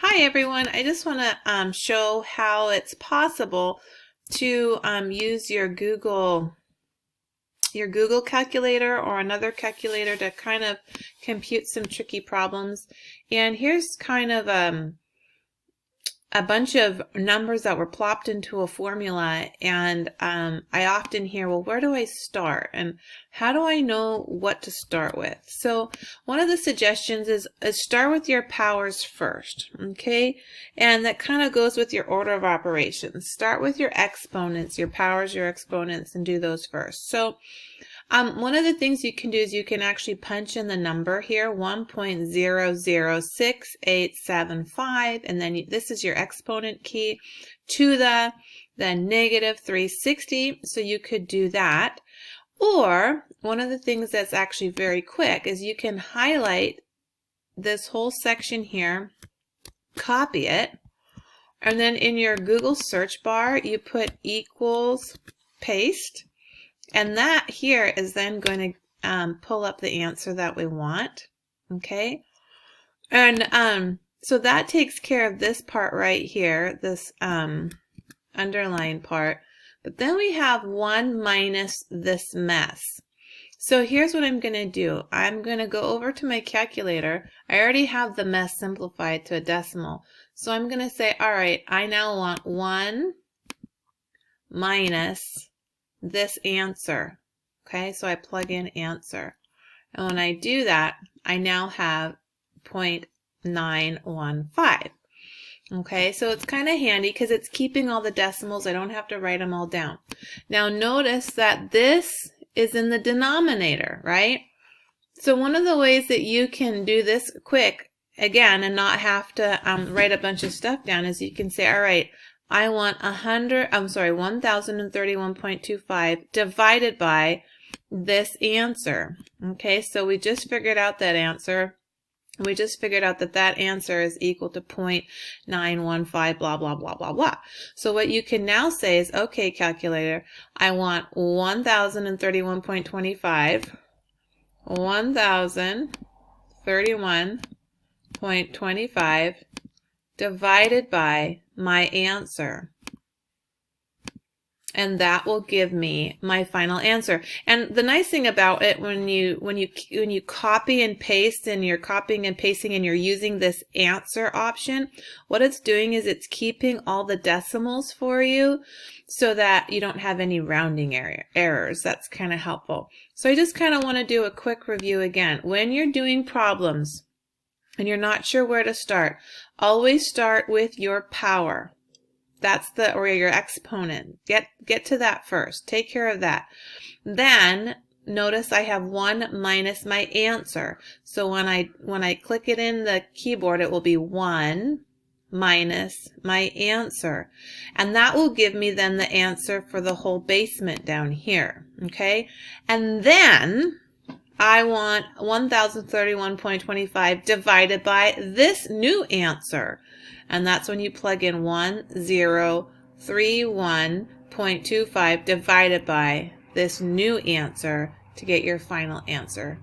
Hi everyone, I just want to show how it's possible to use your Google calculator or another calculator to kind of compute some tricky problems. And here's kind of a bunch of numbers that were plopped into a formula, and I often hear, well, where do I start and how do I know what to start with? So one of the suggestions is start with your powers first, okay? And that kind of goes with your order of operations. Start with your exponents, your powers, your exponents, and do those first. So one of the things you can do is you can actually punch in the number here, 1.006875, and then this is your exponent key, to the negative 360, so you could do that. Or one of the things that's actually very quick is you can highlight this whole section here, copy it, and then in your Google search bar you put equals paste. And that here is then going to pull up the answer that we want, okay? And so that takes care of this part right here, this underline part. But then we have 1 minus this mess. So here's what I'm going to do. I'm going to go over to my calculator. I already have the mess simplified to a decimal. So I'm going to say, all right, I now want 1 minus this answer. Okay, so I plug in answer. And when I do that, I now have 0.915. Okay, so it's kind of handy because it's keeping all the decimals. I don't have to write them all down. Now notice that this is in the denominator, right? So one of the ways that you can do this quick, again, and not have to write a bunch of stuff down is you can say, all right, I want 1031.25 divided by this answer. Okay, so we just figured out that answer. We just figured out that that answer is equal to 0.915, blah, blah, blah, blah, blah. So what you can now say is, okay, calculator, I want 1031.25, 1031.25 divided by my answer, and that will give me my final answer. And the nice thing about it, when you copy and paste, and you're copying and pasting and you're using this answer option, what it's doing is it's keeping all the decimals for you so that you don't have any rounding errors. That's kind of helpful. So I just kind of want to do a quick review again. When you're doing problems and you're not sure where to start, always start with your power. That's or your exponent. Get to that first. Take care of that. Then notice I have 1 minus my answer. So when I click it in the keyboard, it will be 1 minus my answer. And that will give me then the answer for the whole basement down here. Okay? And then I want 1031.25 divided by this new answer. And that's when you plug in 1031.25 divided by this new answer to get your final answer.